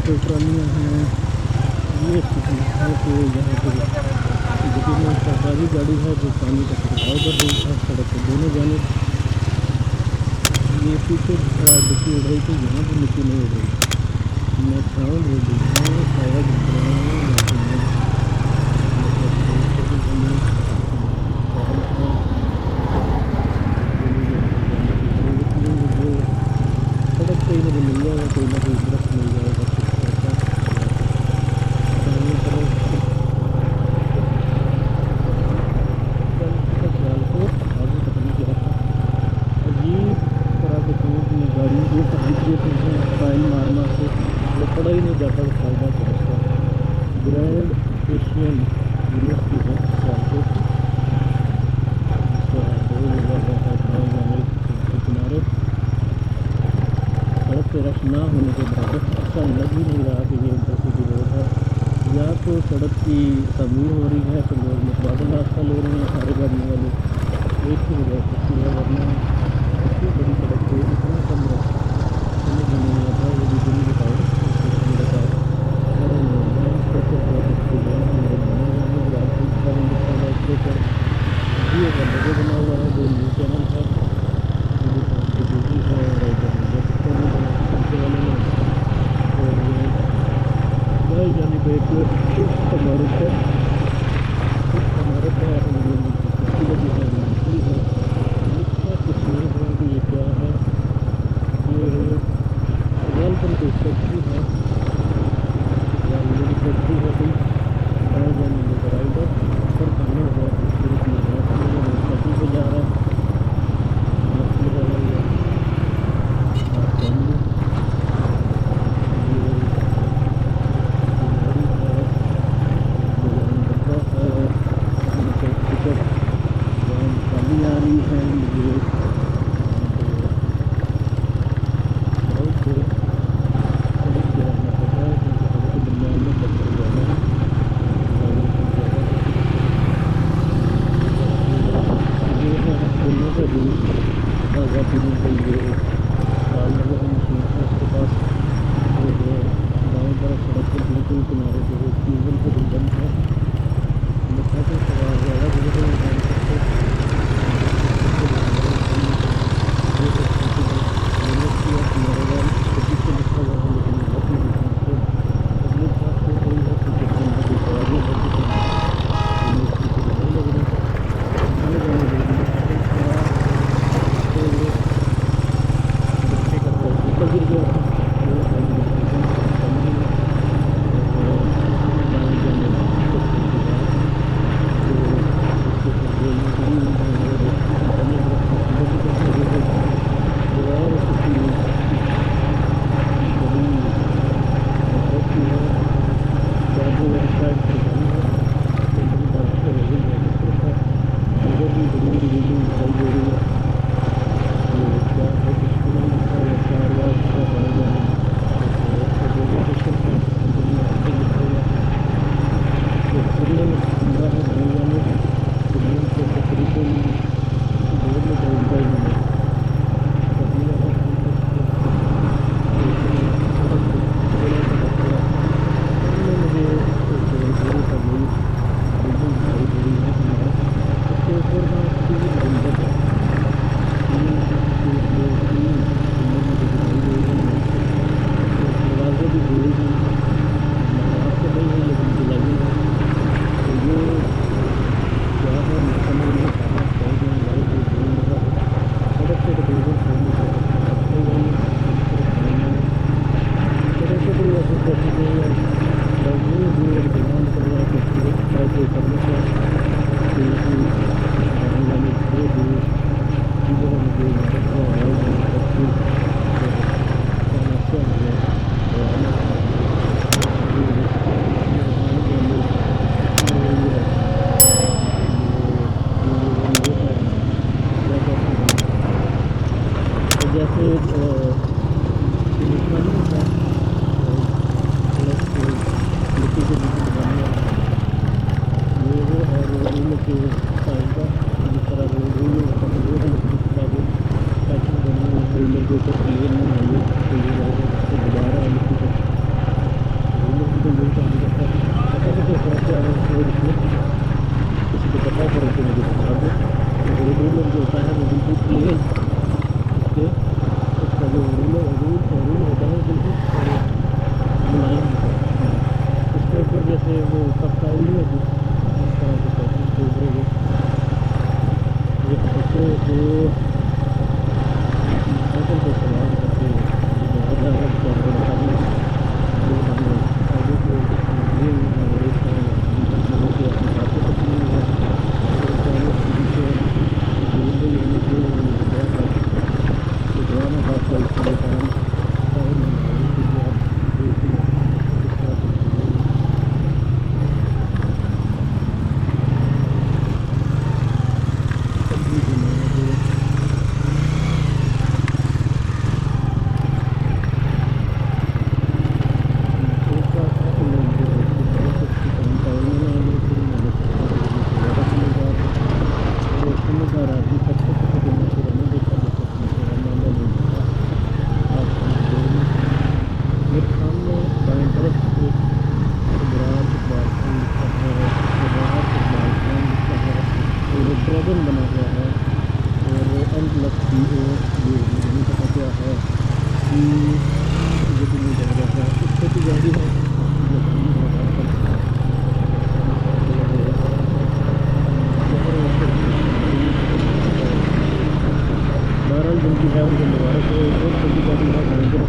सड़कें पुरानियाँ हैं। ये स्थिति है कि यहाँ पर यकीनन सरकारी गाड़ी है जो पानी का छिड़काव कर रही है सड़क के दोनों जानिब। ये पीछे मिट्टी उड़ रही थी, यहाँ पर मिट्टी नहीं उड़ रही। मैं ग्राउंड में देखा हूँ शायद सड़क पे ही मुझे मिल जाएगा, कोई ना कोई दरख्त मिल जाएगा कुछ ऐसा। सामने तरफ सियालकोट आगे पता नहीं क्या था। अजीब तरह के सूट में गाड़ी एक हकीकत में फाइल मार मार के वो पड़ा ही नहीं जाता फायदा क्या उसका। ग्रैंड एशियन यूनिवर्सिटी है सियालकोट की, जिसका बोर्ड लगा हुआ है गाँव जाने के किनारे। सड़क पे रश ना होने के बराबर ऐसा लग ही नहीं रहा कि ये इंटरसिटी रोड है। या तो सड़क की तमीर हो रही है तो लोग मुतबादल रास्ता ले रहे हैं सारे गाड़ियों वाले, एक ही वजह सकती है, वरना इतनी बड़ी सड़क पे इतना कम रश समझ में नहीं आता। ये भी दिन बताओ मेरे पास सारे लोग हैं कैसे बहुत अच्छे हैं मेरे बने हुए हैं राजपूत सारे लिखा हुआ इसके ऊपर जियो का लोगो बना हुआ है। जो न्यूज़ चैनल है है और इधर चैनल बना सबसे वाले में। और भाई जानी पे एक इमारत है, इमारत है लगी है लिखा कुछ नहीं है कि ये क्या है। ये वेलकम टू फैक्ट्री है, मेरी फैक्ट्री है कोई भाई जानी लेकर राइडर पर खाना हुआ फैक्ट्री से जा रहा है। मेरे सामने दाएं तरफ एक ब्रांच बालकन लिखा है, उसके बाहर एक बालकन लिखा है और एक ड्रैगन बना हुआ है और NLCO ये नहीं पता क्या है कि ये भी नहीं लग रहा है। एक छोटी गाड़ी है जो खड़ी है वहाँ पर। बहरहाल जिनकी है उनको मुबारक हो। बहुत छोटी गाड़ी है, गाड़ी को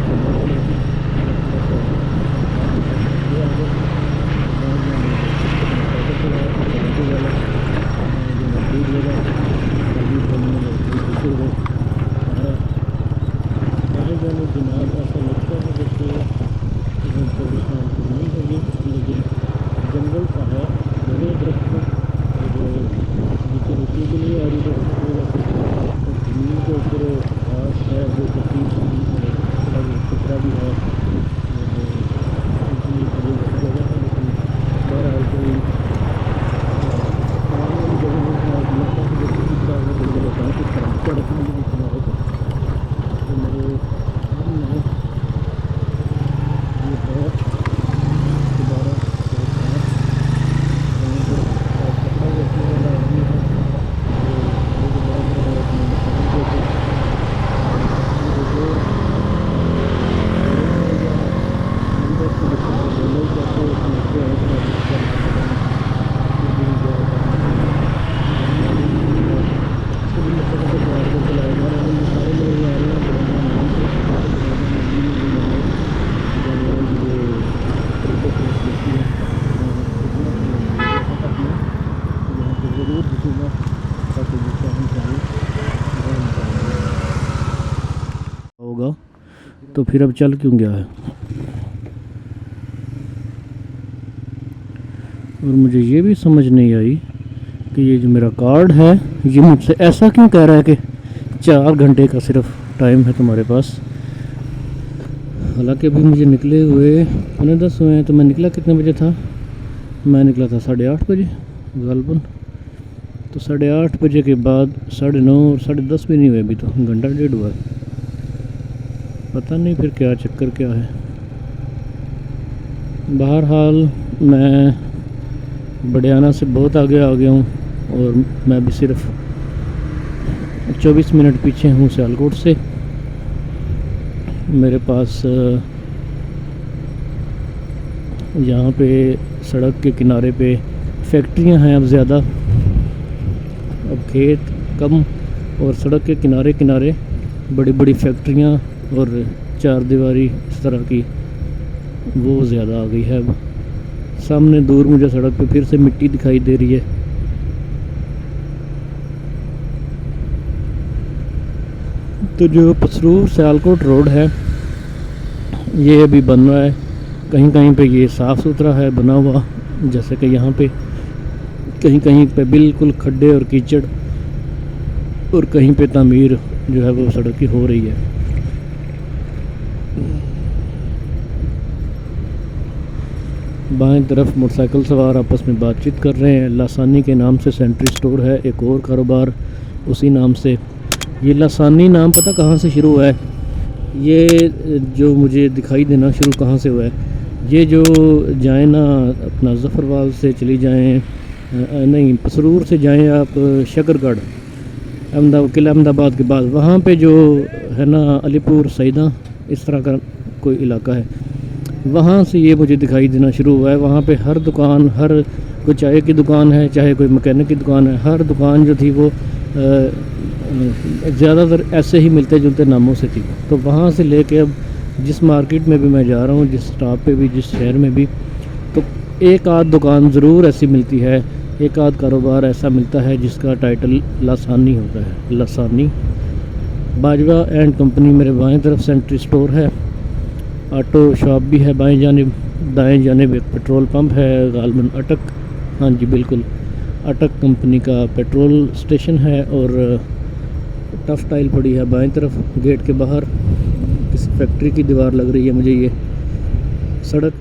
जनाब ऐसा लगता है जैसे नहीं है ये, लेकिन जंगल सा है, बड़े दरख्त और नीचे रुकी भी नहीं आ रही ज़मीन के ऊपर घास है जो कटी कचरा भी है जगह है, लेकिन बहरहाल कोई होगा। तो फिर अब चल क्यों गया है? और मुझे ये भी समझ नहीं आई कि ये जो मेरा कार्ड है ये मुझसे ऐसा क्यों कह रहा है कि 4 घंटे का सिर्फ टाइम है तुम्हारे पास। हालांकि अभी मुझे निकले हुए 9:10 हुए हैं। तो मैं निकला कितने बजे था? मैं निकला था 8:30 बजे गालबन। तो 8:30 बजे के बाद 9:30 और 10:30 भी नहीं हुए अभी, तो घंटा डेढ़ हुआ। पता नहीं फिर क्या चक्कर क्या है। बहरहाल मैं बड़ियाना से बहुत आगे आ गया हूँ और मैं भी सिर्फ 24 मिनट पीछे हूँ सियालकोट से। मेरे पास यहाँ पे सड़क के किनारे पे फैक्ट्रियाँ हैं अब ज़्यादा, अब खेत कम और सड़क के किनारे किनारे बड़ी बड़ी फैक्ट्रियाँ और 4 दीवारी इस तरह की वो ज़्यादा आ गई है। अब सामने दूर मुझे सड़क पे फिर से मिट्टी दिखाई दे रही है। तो जो पसरूर सियालकोट रोड है ये अभी बन रहा है। कहीं कहीं पे ये साफ़ सुथरा है बना हुआ, जैसे कि यहाँ पे कहीं कहीं पे बिल्कुल खड्डे और कीचड़, और कहीं पे तामीर जो है वो सड़क की हो रही है। बाएं तरफ मोटरसाइकिल सवार आपस में बातचीत कर रहे हैं। लासानी के नाम से सेंट्री स्टोर है, एक और कारोबार उसी नाम से। ये लासानी नाम पता कहाँ से शुरू हुआ है? ये जो मुझे दिखाई देना शुरू कहाँ से हुआ है, ये जो जाए ना अपना ज़फ़रवाल से चली जाएं, नहीं पसरूर से जाएं आप शकरगढ़ किला अहमदाबाद के बाद, वहाँ पे जो है ना अलीपुर सईदा इस तरह का कोई इलाका है, वहाँ से ये मुझे दिखाई देना शुरू हुआ है। वहाँ पे हर दुकान, हर कोई चाय की दुकान है, चाहे कोई मैकेनिक की दुकान है, हर दुकान जो थी वो ज़्यादातर ऐसे ही मिलते जुलते नामों से थी। तो वहाँ से लेके अब जिस मार्केट में भी मैं जा रहा हूँ, जिस स्टॉप पे भी, जिस शहर में भी, तो एक आध दुकान ज़रूर ऐसी मिलती है, एक आध कारोबार ऐसा मिलता है जिसका टाइटल लासानी होता है। लासानी बाजवा एंड कंपनी मेरे बाएं तरफ सेंट्री स्टोर है, ऑटो शॉप भी है बाएं जानिब। दाएं जानिब एक पेट्रोल पंप है गालबन अटक, हाँ जी बिल्कुल, अटक कंपनी का पेट्रोल स्टेशन है। और टफ टाइल पड़ी है बाएं तरफ गेट के बाहर, किसी फैक्ट्री की दीवार लग रही है मुझे ये सड़क।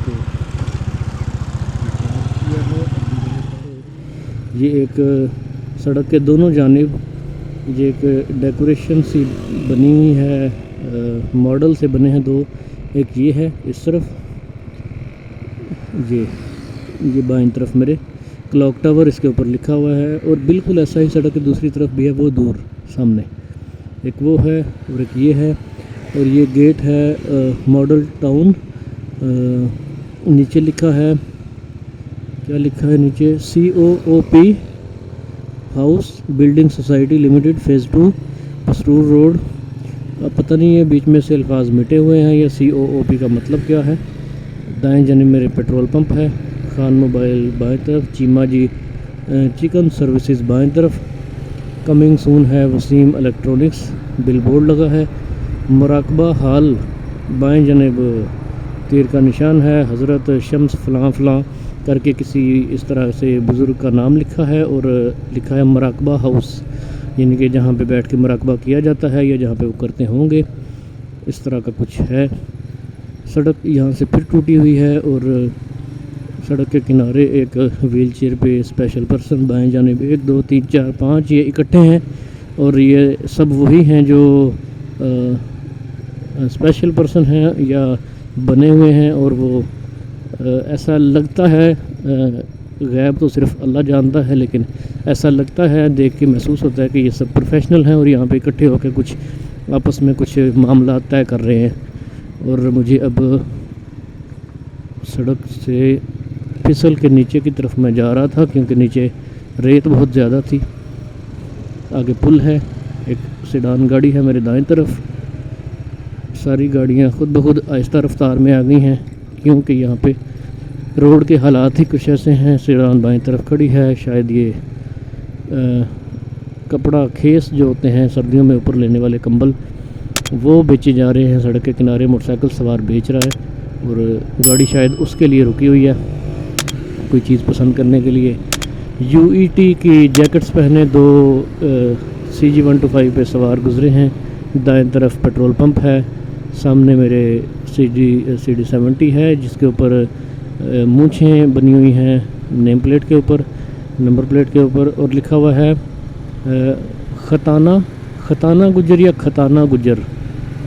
को रिचार्ज किया है। ये एक सड़क के दोनों जानिब ये एक डेकोरेशन सी बनी हुई है, मॉडल से बने हैं दो। एक ये है इस तरफ, ये बाईं तरफ मेरे क्लॉक टावर इसके ऊपर लिखा हुआ है, और बिल्कुल ऐसा ही सड़क की दूसरी तरफ भी है, वो दूर सामने एक वो है और एक ये है। और ये गेट है मॉडल टाउन। नीचे लिखा है, क्या लिखा है नीचे, COOP house building society limited phase 2 Pasrur road. अब पता नहीं है बीच में से अल्फाज मिटे हुए हैं या COOP का मतलब क्या है। दाएं जानिब मेरे पेट्रोल पंप है, खान मोबाइल बाएं तरफ, चीमा जी चिकन सर्विसेज बाएं तरफ, कमिंग सून है वसीम इलेक्ट्रॉनिक्स बिल बोर्ड लगा है, मुराकबा हाल बाएं जानिब तीर का निशान है, हज़रत शम्स फ़लाँ फ़लाँ करके किसी इस तरह से बुज़ुर्ग का नाम लिखा है, और लिखा है मुराकबा हाउस, यानी कि जहाँ पे बैठ के मुराकबा किया जाता है या जहाँ पे वो करते होंगे, इस तरह का कुछ है। सड़क यहाँ से फिर टूटी हुई है, और सड़क के किनारे एक व्हील चेयर पे स्पेशल पर्सन बाएं जानिब 1 2 3 4 5 ये इकट्ठे हैं, और ये सब वही हैं जो स्पेशल पर्सन हैं या बने हुए हैं। और वो ऐसा लगता है, गैब तो सिर्फ अल्लाह जानता है, लेकिन ऐसा लगता है, देख के महसूस होता है कि ये सब प्रोफेशनल हैं और यहाँ पे इकट्ठे होकर कुछ आपस में कुछ मामला तय कर रहे हैं। और मुझे अब सड़क से फिसल के नीचे की तरफ मैं जा रहा था, क्योंकि नीचे रेत बहुत ज़्यादा थी। आगे पुल है, एक सेडान गाड़ी है मेरे दाएं तरफ। सारी गाड़ियाँ खुद ब खुद आहिस्ता रफ्तार में आ गई हैं, क्योंकि यहाँ पे रोड के हालात ही कुछ ऐसे हैं। सेडान बाएं तरफ खड़ी है, शायद ये कपड़ा खेस जो होते हैं सर्दियों में ऊपर लेने वाले कंबल, वो बेचे जा रहे हैं। सड़क के किनारे मोटरसाइकिल सवार बेच रहा है, और गाड़ी शायद उसके लिए रुकी हुई है, कोई चीज़ पसंद करने के लिए। UET की जैकेट्स पहने दो CG125 पे सवार गुजरे हैं। दाएं तरफ पेट्रोल पंप है, सामने मेरे CD70 है, जिसके ऊपर मूंछें बनी हुई हैं नेम प्लेट के ऊपर, नंबर प्लेट के ऊपर, और लिखा हुआ है खताना गुजर या खताना गुजर,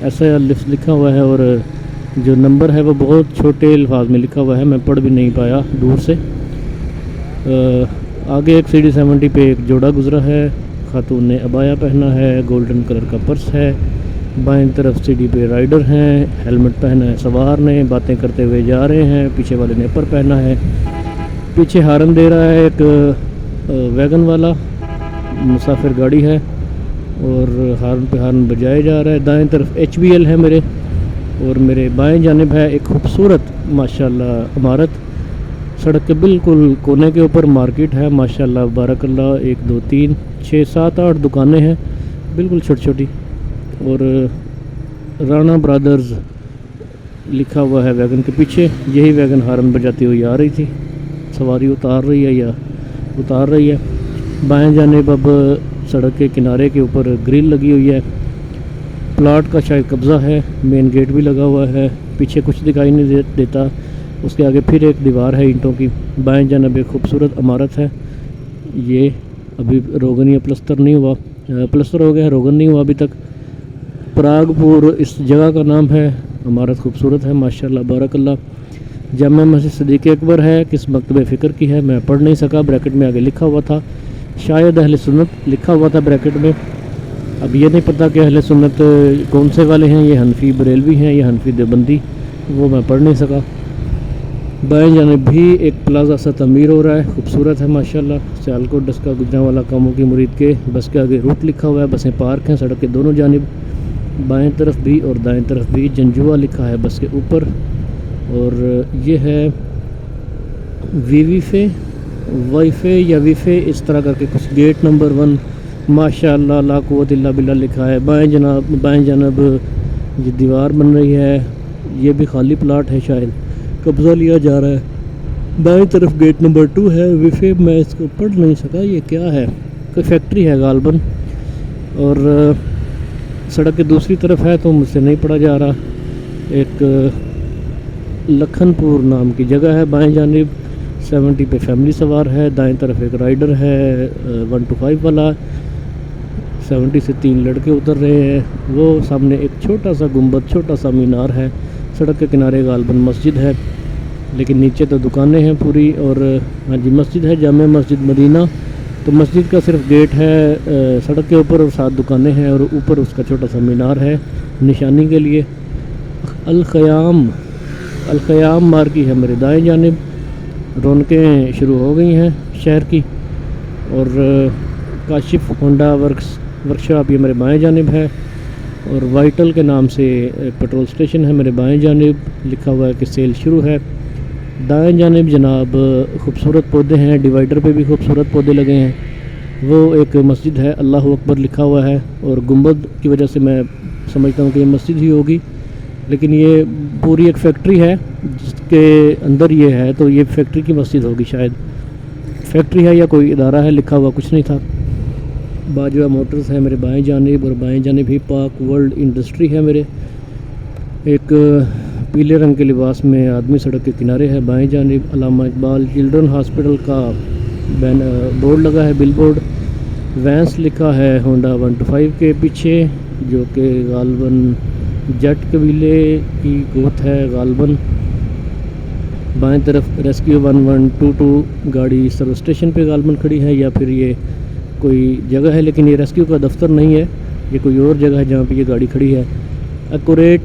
ऐसा लिखा हुआ है। और जो नंबर है वो बहुत छोटे अल्फाज में लिखा हुआ है, मैं पढ़ भी नहीं पाया दूर से। आगे एक CD70 पे एक जोड़ा गुजरा है, खातून ने अबाया पहना है, गोल्डन कलर का पर्स है। बाएं तरफ सीढ़ी पे राइडर हैं, हेलमेट पहना है सवार ने, बातें करते हुए जा रहे हैं। पीछे वाले ने अपर पहना है, पीछे हारन दे रहा है एक वैगन वाला, मुसाफिर गाड़ी है, और हारन पे हारन बजाया जा रहा है। दाएं तरफ HBL है मेरे, और मेरे बाएं जानिब है एक खूबसूरत माशाल्लाह इमारत। सड़क के बिल्कुल कोने के ऊपर मार्केट है, माशाल्लाह बारकल्लाह, 1 2 3 6 7 8 दुकानें हैं, बिल्कुल छोटी छोटी। और राणा ब्रदर्स लिखा हुआ है वैगन के पीछे। यही वैगन हारन बजाती हुई आ रही थी, सवारी उतार रही है या उतार रही है। बाएं जानिब अब सड़क के किनारे के ऊपर ग्रिल लगी हुई है, प्लाट का शायद कब्ज़ा है, मेन गेट भी लगा हुआ है। पीछे कुछ दिखाई नहीं देता, उसके आगे फिर एक दीवार है ईंटों की। बाएं जानिब एक खूबसूरत इमारत है, ये अभी रोगन या प्लस्तर नहीं हुआ, प्लस्तर हो गया, रोगन नहीं हुआ अभी तक। परागपुर इस जगह का नाम है। इमारत खूबसूरत है माशाल्लाह बारकल्लाह। जामा मस्जिद सिद्दीक़ अकबर है, किस मकतबे फ़िक्र की है मैं पढ़ नहीं सका, ब्रैकेट में आगे लिखा हुआ था, शायद अहले सुन्नत लिखा हुआ था ब्रैकेट में। अब ये नहीं पता कि अहले सुन्नत कौन से वाले हैं, ये हनफी बरेलवी हैं या हनफी देवबंदी, वो मैं पढ़ नहीं सका। बाएं जानिब भी एक प्लाजा सा तमीर हो रहा है, खूबसूरत है माशाल्लाह। सियालकोट डस्का गुजरांवाला कामों की मुरीद के बस के आगे रूट लिखा हुआ है, बसें पार्क हैं सड़क के दोनों जानिब, बाएं तरफ भी और दाएं तरफ भी। जंजुआ लिखा है बस के ऊपर, और ये है वाईफे या वीफे इस तरह करके कुछ। गेट नंबर 1 माशाल्लाह ला कुव्वत इल्ला बिल्लाह लिखा है। बाएं जानब ये दीवार बन रही है, ये भी खाली प्लाट है, शायद कब्ज़ा लिया जा रहा है। बाएं तरफ गेट नंबर 2 है, वीफे मैं इसको पढ़ नहीं सका, ये क्या है, कोई फैक्ट्री है गालबन। और सड़क के दूसरी तरफ है तो मुझसे नहीं पढ़ा जा रहा, एक लखनपुर नाम की जगह है। बाएं जानिब 70 पे फैमिली सवार है, दाएं तरफ एक राइडर है 1 to 5 वाला, 70 से 3 लड़के उतर रहे हैं। वो सामने एक छोटा सा गुंबद, छोटा सा मीनार है। सड़क के किनारे गालबन मस्जिद है, लेकिन नीचे तो दुकानें हैं पूरी। और हाँ जी, मस्जिद है जामे मस्जिद मदीना। तो मस्जिद का सिर्फ गेट है सड़क के ऊपर, और 7 दुकानें हैं, और ऊपर उसका छोटा सा मीनार है निशानी के लिए। अल ख़याम मार्की है मेरे दाएं जानिब। रौनकें शुरू हो गई हैं शहर की। और काशिफ होंडा वर्कशॉप ये मेरे बाएं जानिब है। और वाइटल के नाम से पेट्रोल स्टेशन है मेरे बाएं जानिब। लिखा हुआ है कि सेल शुरू है। दाएं जानिब जनाब खूबसूरत पौधे हैं, डिवाइडर पे भी खूबसूरत पौधे लगे हैं। वो एक मस्जिद है, अल्लाह अकबर लिखा हुआ है, और गुंबद की वजह से मैं समझता हूँ कि ये मस्जिद ही होगी, लेकिन ये पूरी एक फैक्ट्री है जिसके अंदर ये है, तो ये फैक्ट्री की मस्जिद होगी शायद। फैक्ट्री है या कोई इदारा है, लिखा हुआ कुछ नहीं था। बाजवा मोटर्स है मेरे बाएं जानिब, और बाएं जानिब ही पाक वर्ल्ड इंडस्ट्री है मेरे। एक पीले रंग के लिबास में आदमी सड़क के किनारे है बाएं जानिब। अल्लामा इकबाल चिल्ड्रन हॉस्पिटल का बोर्ड लगा है, बिल बोर्ड। वैंस लिखा है होंडा 1 to 5 के पीछे, जो कि गालबन जट कबीले की गोत है गालबन। बाएं तरफ रेस्क्यू 1122 गाड़ी सर्विस स्टेशन पे गालबन खड़ी है, या फिर ये कोई जगह है, लेकिन ये रेस्क्यू का दफ्तर नहीं है, ये कोई और जगह है जहाँ पे ये गाड़ी खड़ी है। एक्यूरेट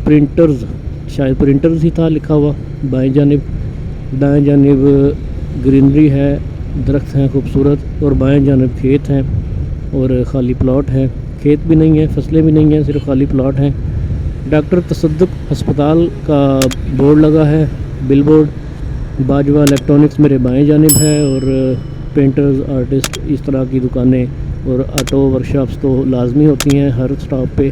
प्रिंटर्स, शायद प्रिंटर्स ही था लिखा हुआ बाएं जानिब। दाएं जानिब ग्रीनरी है, दरख्त हैं खूबसूरत, और बाएं जानिब खेत हैं और ख़ाली प्लॉट है। खेत भी नहीं है, फसलें भी नहीं हैं, सिर्फ खाली प्लॉट हैं। डॉक्टर तसद्दुक अस्पताल का बोर्ड लगा है, बिल बोर्ड। बाजवा इलेक्ट्रॉनिक्स मेरे बाएं जानिब है, और पेंटर्स, आर्टिस्ट, इस तरह की दुकानें और ऑटो वर्कशॉप्स तो लाजमी होती हैं हर स्टॉप पे।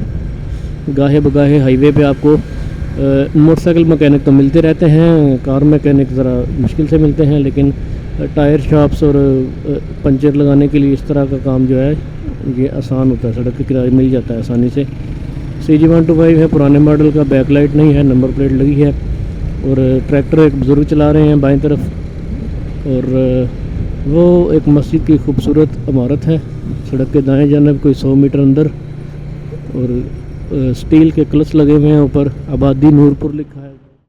गाहे बगाहे हाईवे पे आपको मोटरसाइकिल मैकेनिक तो मिलते रहते हैं, कार मैकेनिक ज़रा मुश्किल से मिलते हैं, लेकिन टायर शॉप्स और पंचर लगाने के लिए इस तरह का काम जो है ये आसान होता है, सड़क के किनारे मिल जाता है आसानी से। CG 125 है, पुराने मॉडल का, बैकलाइट नहीं है, नंबर प्लेट लगी है। और ट्रैक्टर एक बुज़ुर्ग चला रहे हैं बाएं तरफ। और वो एक मस्जिद की खूबसूरत इमारत है, सड़क के दाएं जानिब कोई 100 मीटर अंदर। और स्टील के क्लच लगे हुए हैं ऊपर, आबादी नूरपुर लिखा है।